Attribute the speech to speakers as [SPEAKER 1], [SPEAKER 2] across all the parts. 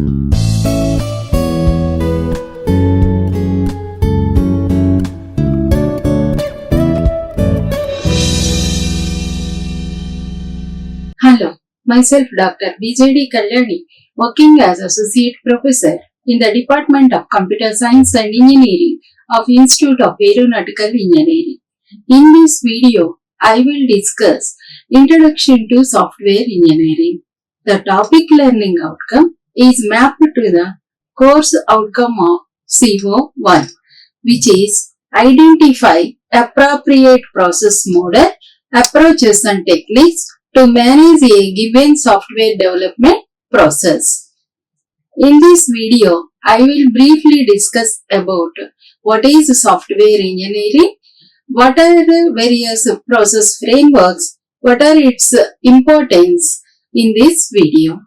[SPEAKER 1] Hello, myself Dr. BJD Kalyani, working as Associate Professor in the Department of Computer Science and Engineering of Institute of Aeronautical Engineering. In this video, I will discuss Introduction to Software Engineering. The topic learning outcome is mapped to the course outcome of CO1, which is identify appropriate process model, approaches and techniques to manage a given software development process. In this video, I will briefly discuss about what is software engineering, what are the various process frameworks, what are its importance in this video.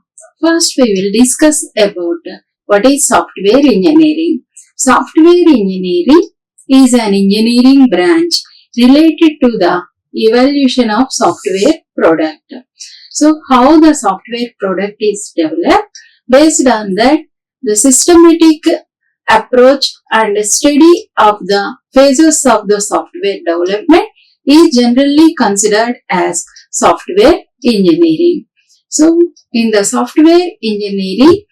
[SPEAKER 1] First, we will discuss about what is software engineering. Software engineering is an engineering branch related to the evaluation of software product. So, how the software product is developed? Based on that, the systematic approach and study of the phases of the software development is generally considered as software engineering. So, in the software engineering,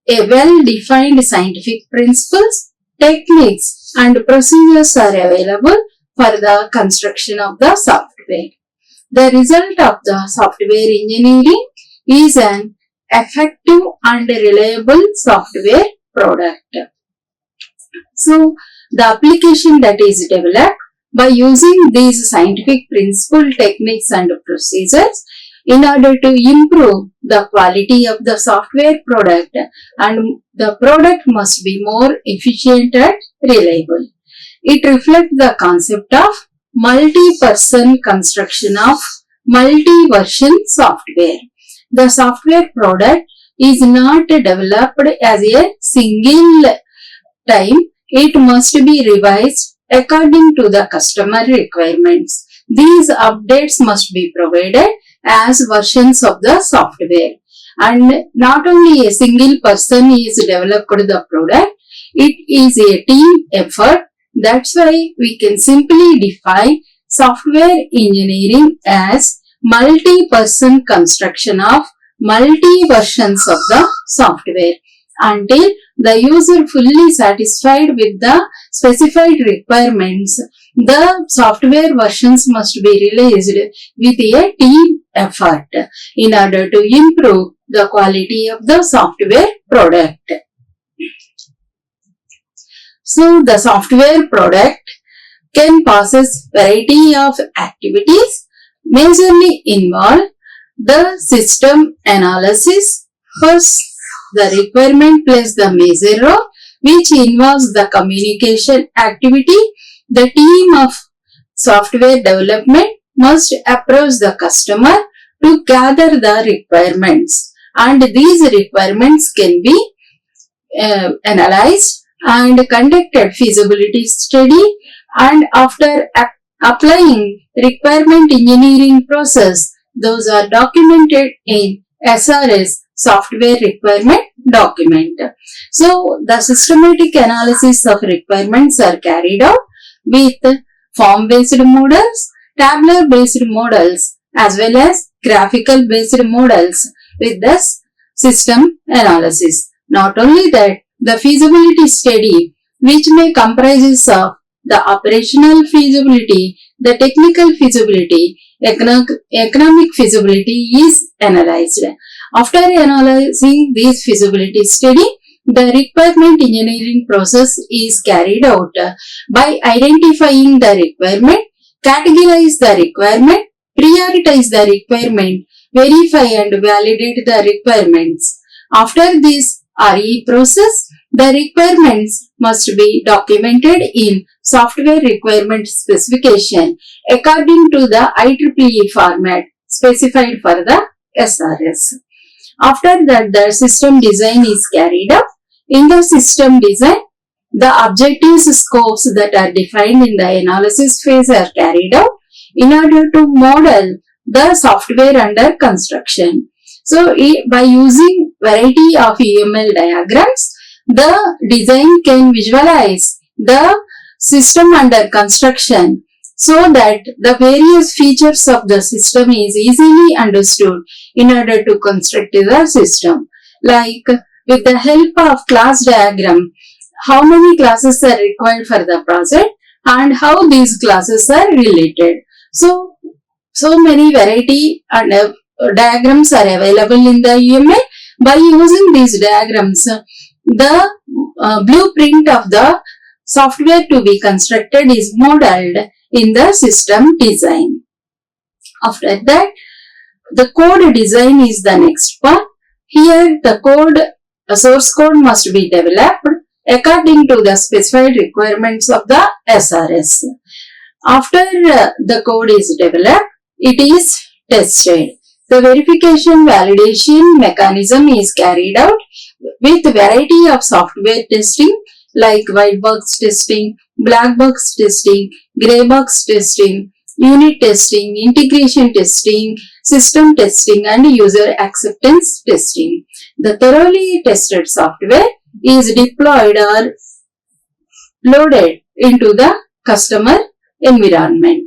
[SPEAKER 1] a well-defined scientific principles, techniques and procedures are available for the construction of the software. The result of the software engineering is an effective and reliable software product. So, the application that is developed by using these scientific principle, techniques and procedures in order to improve the quality of the software product, and the product must be more efficient and reliable. It reflects the concept of multi-person construction of multi-version software. The software product is not developed as a single time. It must be revised according to the customer requirements. These updates must be provided as versions of the software. And not only a single person is developed the product, it is a team effort. That's why we can simply define software engineering as multi-person construction of multi-versions of the software until the user fully satisfied with the specified requirements. The software versions must be released with a team effort in order to improve the quality of the software product. So, the software product can process variety of activities, majorly involve the system analysis. First, the requirement plays the major role, which involves the communication activity. The team of software development must approach the customer to gather the requirements, and these requirements can be analyzed and conducted feasibility study, and after applying requirement engineering process, those are documented in SRS, software requirement document. So, the systematic analysis of requirements are carried out with form-based models, tabular-based models, as well as graphical-based models with the system analysis. Not only that, the feasibility study, which may comprises of the operational feasibility, the technical feasibility, economic feasibility is analyzed. After analyzing this feasibility study, the requirement engineering process is carried out by identifying the requirement, categorize the requirement, prioritize the requirement, verify and validate the requirements. After this RE process, the requirements must be documented in software requirement specification according to the IEEE format specified for the SRS. After that, the system design is carried out. In the system design, the objectives, scopes that are defined in the analysis phase are carried out in order to model the software under construction. So by using variety of UML diagrams, the design can visualize the system under construction so that the various features of the system is easily understood in order to construct the system. Like with the help of class diagram, how many classes are required for the project and how these classes are related. So many variety and diagrams are available in the UML. By using these diagrams, the blueprint of the software to be constructed is modeled in the system design. After that, the code design is the next part. Here the source code must be developed according to the specified requirements of the SRS. After the code is developed, it is tested. The verification validation mechanism is carried out with variety of software testing like white box testing, black box testing, grey box testing, unit testing, integration testing, system testing and user acceptance testing. The thoroughly tested software is deployed or loaded into the customer environment,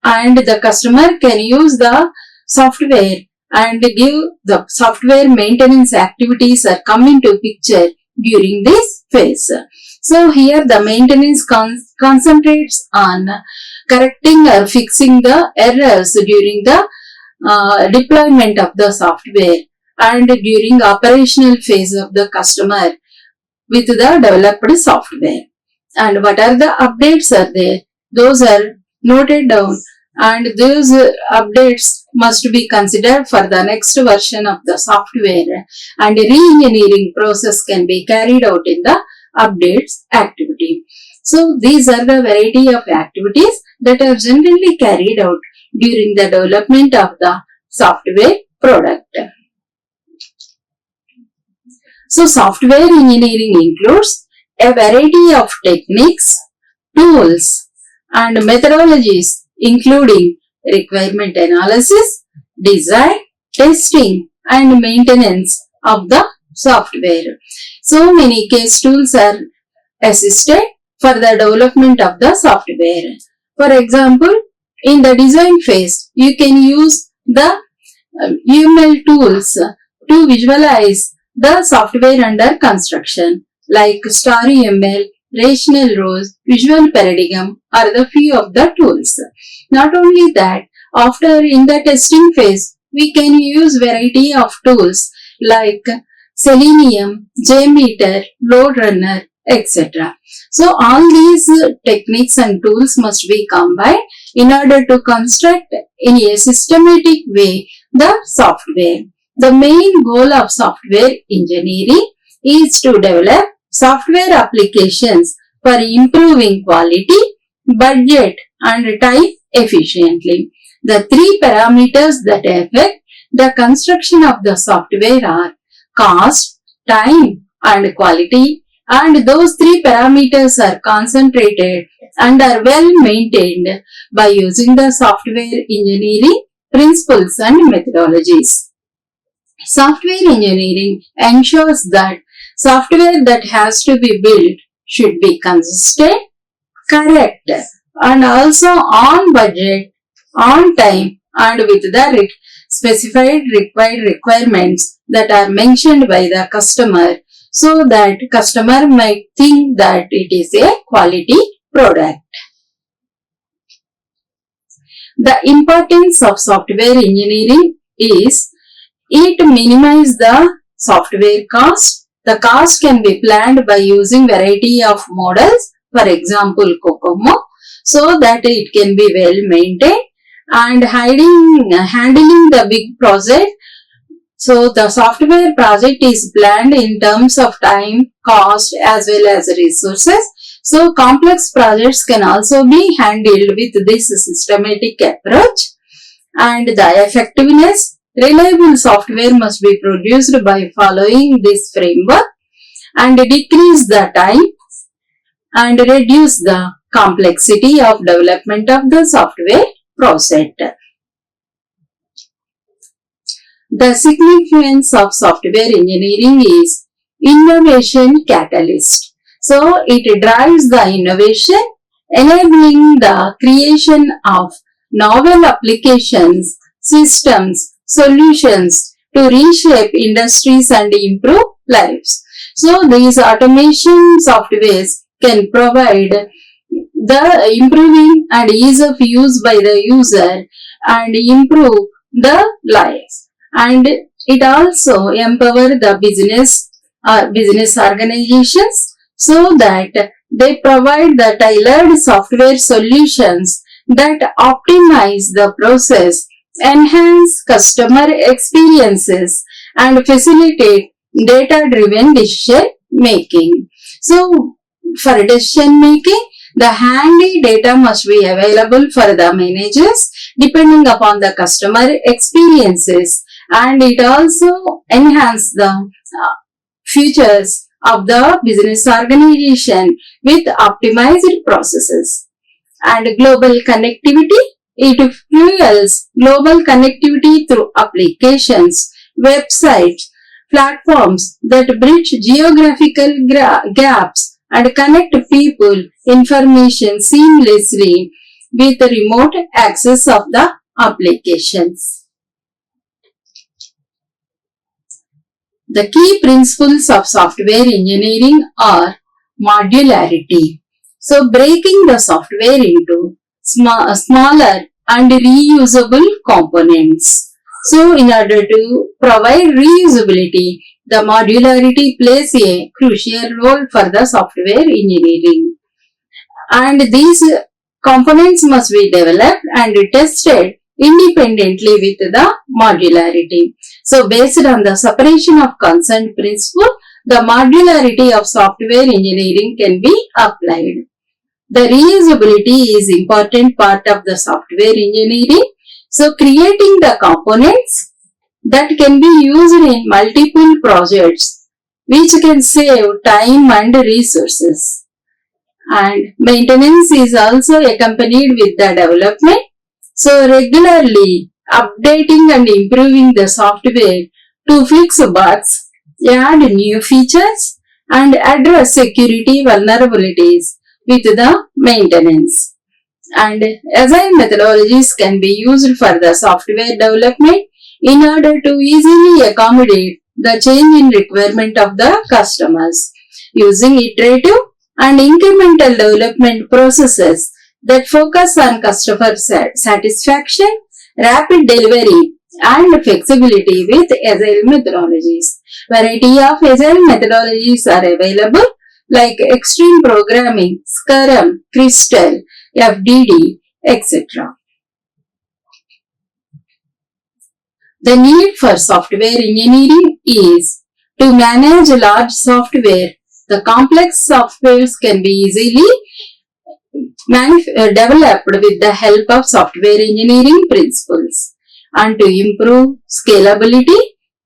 [SPEAKER 1] and the customer can use the software and give the software maintenance activities are come into picture during this phase. So here the maintenance concentrates on correcting or fixing the errors during the deployment of the software and during operational phase of the customer with the developed software. And what are the updates are there? Those are noted down, and those updates must be considered for the next version of the software, and re-engineering process can be carried out in the updates activity. So these are the variety of activities that are generally carried out during the development of the software product. So software engineering includes a variety of techniques, tools and methodologies including requirement analysis, design, testing and maintenance of the software. So many case tools are assisted for the development of the software. For example, in the design phase, you can use the UML tools to visualize the software under construction like Star UML, Rational Rows, Visual Paradigm are the few of the tools. Not only that, after in the testing phase, we can use variety of tools like Selenium, JMeter, Load Runner, etc. So all these techniques and tools must be combined in order to construct in a systematic way the software. The main goal of software engineering is to develop software applications for improving quality, budget and time efficiently. The three parameters that affect the construction of the software are cost, time and quality, and those three parameters are concentrated and are well maintained by using the software engineering principles and methodologies. Software engineering ensures that software that has to be built should be consistent, correct, and also on budget, on time, and with the specified required requirements that are mentioned by the customer, so that customer might think that it is a quality product. The importance of software engineering is it minimizes the software cost. The cost can be planned by using variety of models, for example COCOMO, so that it can be well maintained, and handling the big project. So the software project is planned in terms of time, cost as well as resources. So complex projects can also be handled with this systematic approach. And the effectiveness, reliable software must be produced by following this framework and decrease the time and reduce the complexity of development of the software process. The significance of software engineering is innovation catalyst. So it drives the innovation, enabling the creation of novel applications, systems, solutions to reshape industries and improve lives. So these automation softwares can provide the improving and ease of use by the user and improve the lives, and it also empower the business organizations so that they provide the tailored software solutions that optimize the process, enhance customer experiences, and facilitate data driven decision making. So for decision making, the handy data must be available for the managers depending upon the customer experiences, and it also enhances the features of the business organization with optimized processes. And global connectivity, it fuels global connectivity through applications, websites, platforms that bridge geographical gaps and connect people, information seamlessly with remote access of the applications. The key principles of software engineering are modularity. So breaking the software into smaller and reusable components. So in order to provide reusability, the modularity plays a crucial role for the software engineering. And these components must be developed and tested independently with the modularity. So based on the separation of concern principle, the modularity of software engineering can be applied. The reusability is important part of the software engineering. So creating the components that can be used in multiple projects, which can save time and resources. And maintenance is also accompanied with the development. So regularly updating and improving the software to fix bugs, add new features, and address security vulnerabilities with the maintenance. And agile methodologies can be used for the software development in order to easily accommodate the change in requirement of the customers. Using iterative and incremental development processes that focus on customer satisfaction, rapid delivery, and flexibility with agile methodologies. Variety of agile methodologies are available like extreme programming, Scrum, Crystal, FDD, etc. The need for software engineering is to manage large software. The complex softwares can be easily developed with the help of software engineering principles, and to improve scalability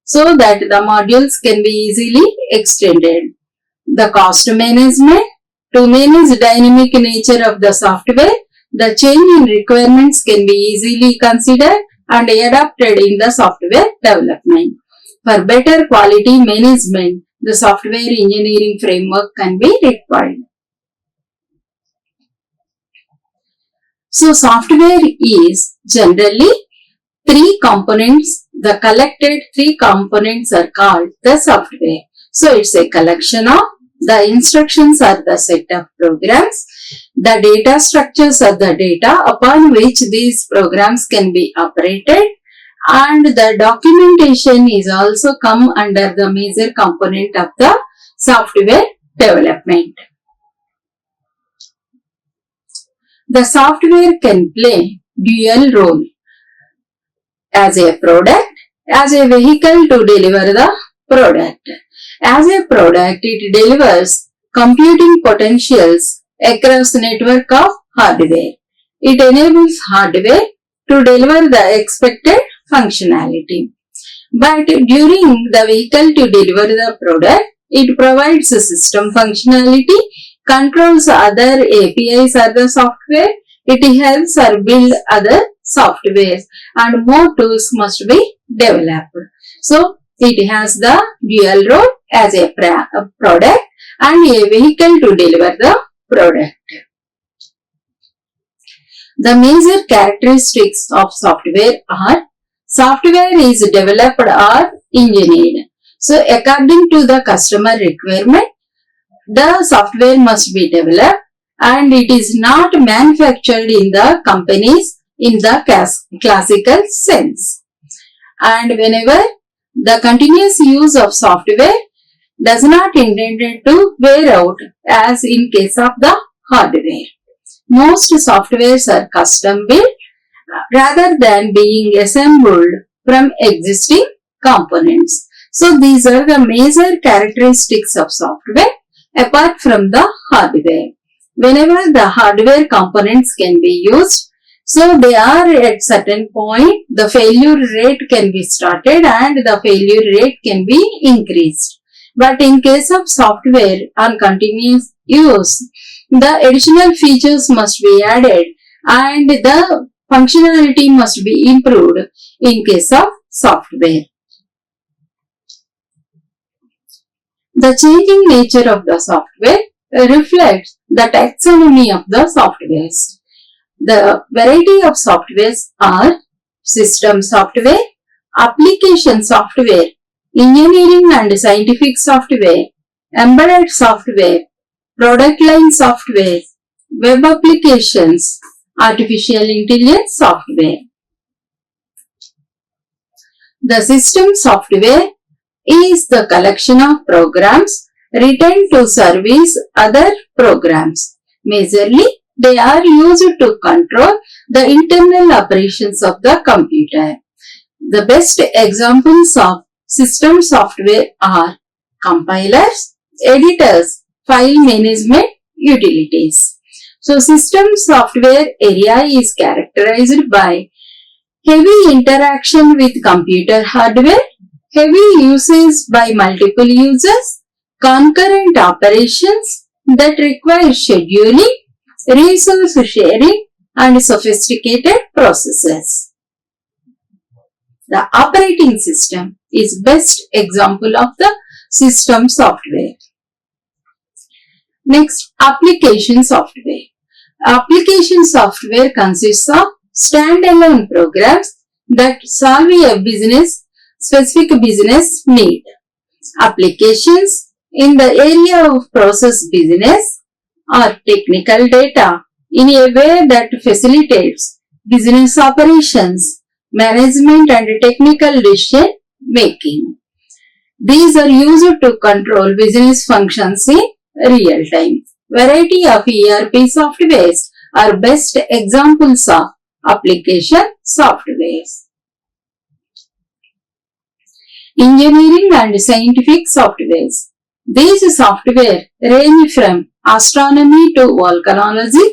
[SPEAKER 1] so that the modules can be easily extended. The cost management, to manage dynamic nature of the software, the change in requirements can be easily considered and adapted in the software development. For better quality management, the software engineering framework can be required. So software is generally three components. The collected three components are called the software. So it's a collection of the instructions are the set of programs. The data structures are the data upon which these programs can be operated, and the documentation is also come under the major component of the software development. The software can play dual role as a product, as a vehicle to deliver the product. As a product, it delivers computing potentials across network of hardware. It enables hardware to deliver the expected functionality. But during the vehicle to deliver the product, it provides a system functionality, controls other APIs or the software, it helps or build other softwares, and more tools must be developed. So it has the dual role as a product and a vehicle to deliver the product. The major characteristics of software are: software is developed or engineered. So according to the customer requirement, the software must be developed and it is not manufactured in the companies in the classical sense. And whenever the continuous use of software does not intended to wear out as in case of the hardware. Most softwares are custom built rather than being assembled from existing components. So these are the major characteristics of software apart from the hardware. Whenever the hardware components can be used, so they are at certain point, the failure rate can be started and the failure rate can be increased. But in case of software on continuous use, the additional features must be added and the functionality must be improved in case of software. The changing nature of the software reflects the taxonomy of the softwares. The variety of softwares are system software, application software, engineering and scientific software, embedded software, product line software, web applications, artificial intelligence software. The system software is the collection of programs written to service other programs. Majorly, they are used to control the internal operations of the computer. The best examples of system software are compilers, editors, file management, utilities. So system software area is characterized by heavy interaction with computer hardware, heavy usage by multiple users, concurrent operations that require scheduling, resource sharing, and sophisticated processes. The operating system is best example of the system software. Next, application software. Application software consists of standalone programs that solve a specific business need. Applications in the area of process business or technical data in a way that facilitates business operations, management and technical decision making. These are used to control business functions in real time. Variety of ERP softwares are best examples of application softwares. Engineering and scientific softwares. These software range from astronomy to volcanology,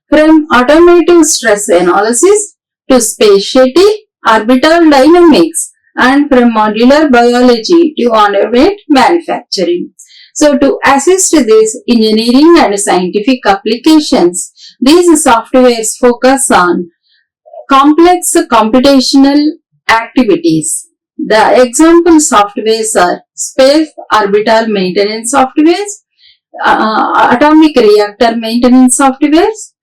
[SPEAKER 1] from automotive stress analysis to space shuttle, orbital dynamics, and from modular biology to automate manufacturing. So to assist these engineering and scientific applications, these softwares focus on complex computational activities. The example softwares are space orbital maintenance softwares, atomic reactor maintenance softwares,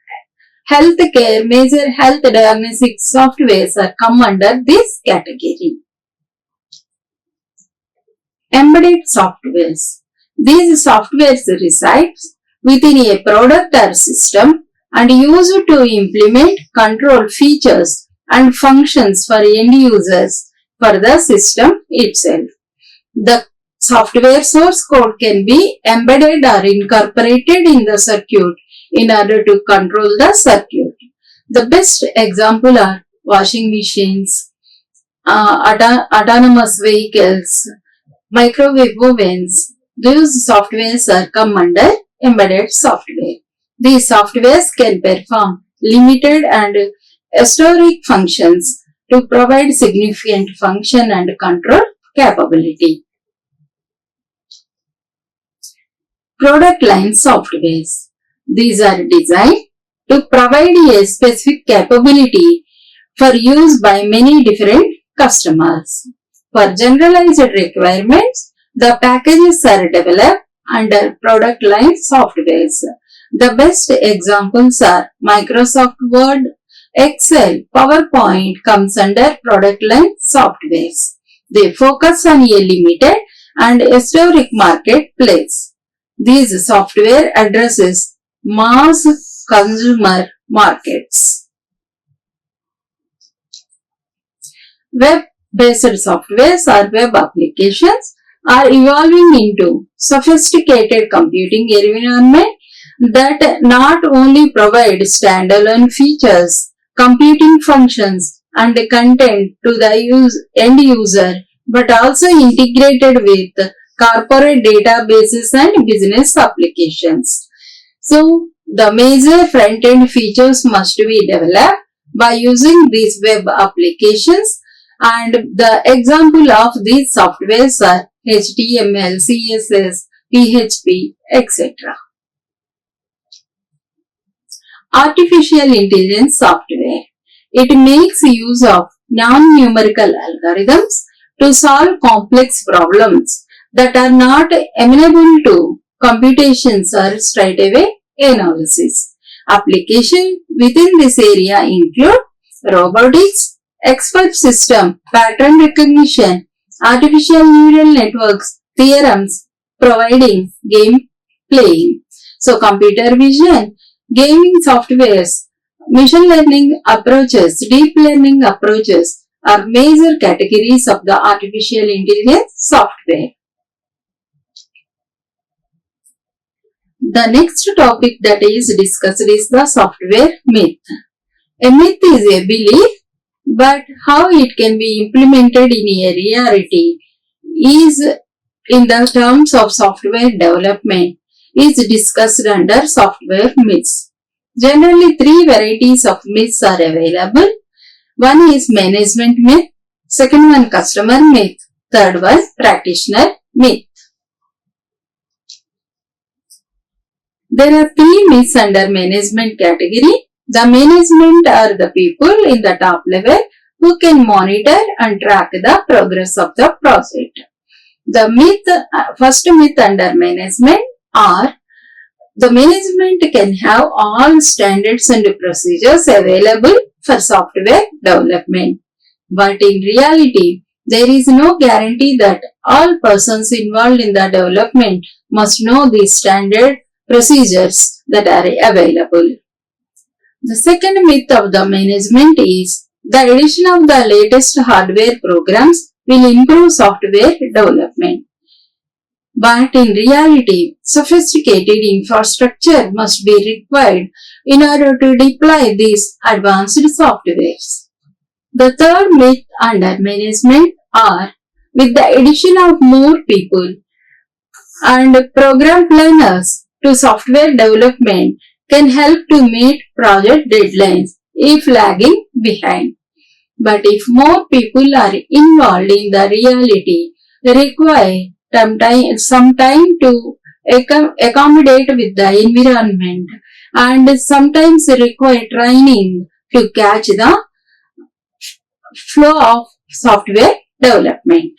[SPEAKER 1] healthcare, major health diagnostic softwares are come under this category. Embedded softwares. These softwares reside within a product or system and used to implement control features and functions for end users for the system itself. The software source code can be embedded or incorporated in the circuit in order to control the circuit. The best example are washing machines, autonomous vehicles, microwave ovens. These softwares are come under embedded software. These softwares can perform limited and historic functions to provide significant function and control capability. Product line softwares. These are designed to provide a specific capability for use by many different customers. For generalized requirements, the packages are developed under product line softwares. The best examples are Microsoft Word, Excel, PowerPoint comes under product line softwares. They focus on a limited and historic marketplace. These software addresses mass consumer markets. Web-based softwares or web applications are evolving into sophisticated computing environment that not only provide standalone features, computing functions and content to the end user, but also integrated with corporate databases and business applications. So, the major front-end features must be developed by using these web applications, and the example of these softwares are HTML, CSS, PHP, etc. Artificial intelligence software. It makes use of non-numerical algorithms to solve complex problems that are not amenable to computations or straightaway analysis. Applications within this area include robotics, expert system, pattern recognition, artificial neural networks, theorems, providing game playing. So computer vision, gaming softwares, machine learning approaches, deep learning approaches are major categories of the artificial intelligence software. The next topic that is discussed is the software myth. A myth is a belief, but how it can be implemented in a reality is in the terms of software development is discussed under software myths. Generally, three varieties of myths are available. One is management myth, second one customer myth, third one practitioner myth. There are three myths under management category. The management are the people in the top level who can monitor and track the progress of the project. The first myth under management are the management can have all standards and procedures available for software development. But in reality, there is no guarantee that all persons involved in the development must know these standard procedures that are available. The second myth of the management is the addition of the latest hardware programs will improve software development. But in reality, sophisticated infrastructure must be required in order to deploy these advanced softwares. The third myth under management are with the addition of more people and program planners to software development can help to meet project deadlines if lagging behind. But if more people are involved in the reality, require some time to accommodate with the environment and sometimes require training to catch the flow of software development.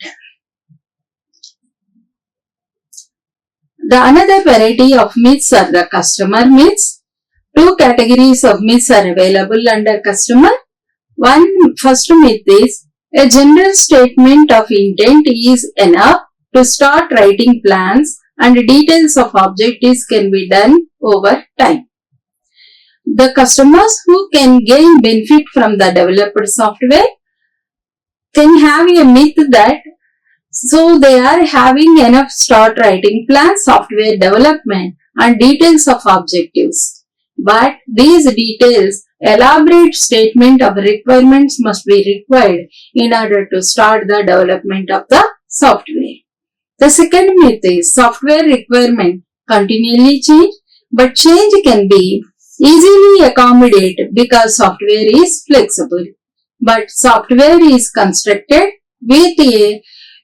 [SPEAKER 1] The another variety of myths are the customer myths. Two categories of myths are available under customer. First myth is a general statement of intent is enough to start writing plans and details of objectives can be done over time. The customers who can gain benefit from the developed software can have a myth that so they are having enough start writing plans, software development and details of objectives. But these details, elaborate statement of requirements must be required in order to start the development of the software. The second myth is software requirement continually change, but change can be easily accommodated because software is flexible. But software is constructed with a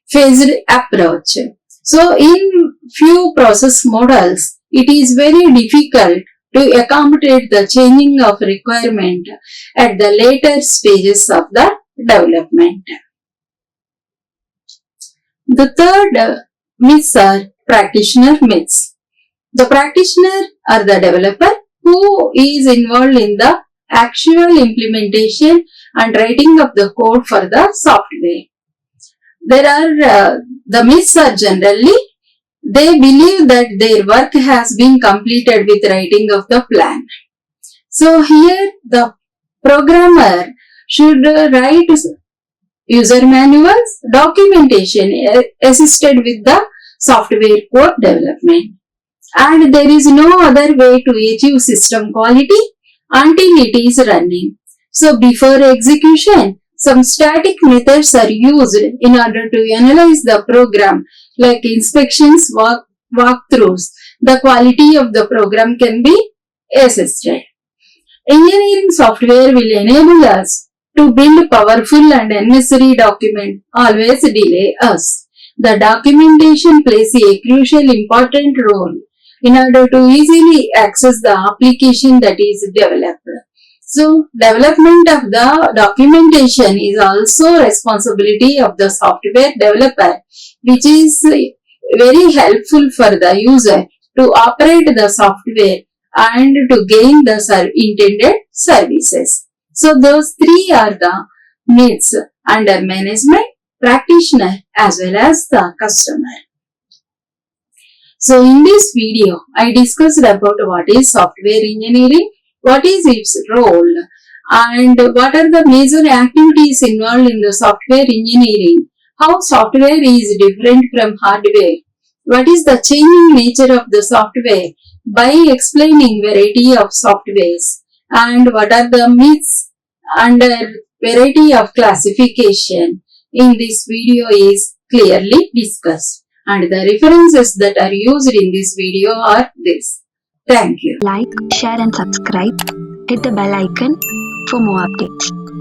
[SPEAKER 1] phased approach. So in few process models, it is very difficult to accommodate the changing of requirement at the later stages of the development. The third myths are practitioner myths. The practitioner or the developer who is involved in the actual implementation and writing of the code for the software. There are the myths are generally they believe that their work has been completed with writing of the plan. So here the programmer should write user manuals, documentation assisted with the software code development. And there is no other way to achieve system quality until it is running. So before execution, some static methods are used in order to analyze the program like inspections, walkthroughs. The quality of the program can be assessed. Engineering software will enable us to build powerful and unnecessary document always delay us. The documentation plays a crucial important role in order to easily access the application that is developed. So, development of the documentation is also responsibility of the software developer, which is very helpful for the user to operate the software and to gain the intended services. So, those three are the myths under management, practitioner as well as the customer. So in this video, I discussed about what is software engineering, what is its role, and what are the major activities involved in the software engineering, how software is different from hardware, what is the changing nature of the software by explaining variety of softwares, and what are the myths under variety of classification in this video is clearly discussed. And the references that are used in this video are this. Thank you.
[SPEAKER 2] Like, share and subscribe. Hit the bell icon for more updates.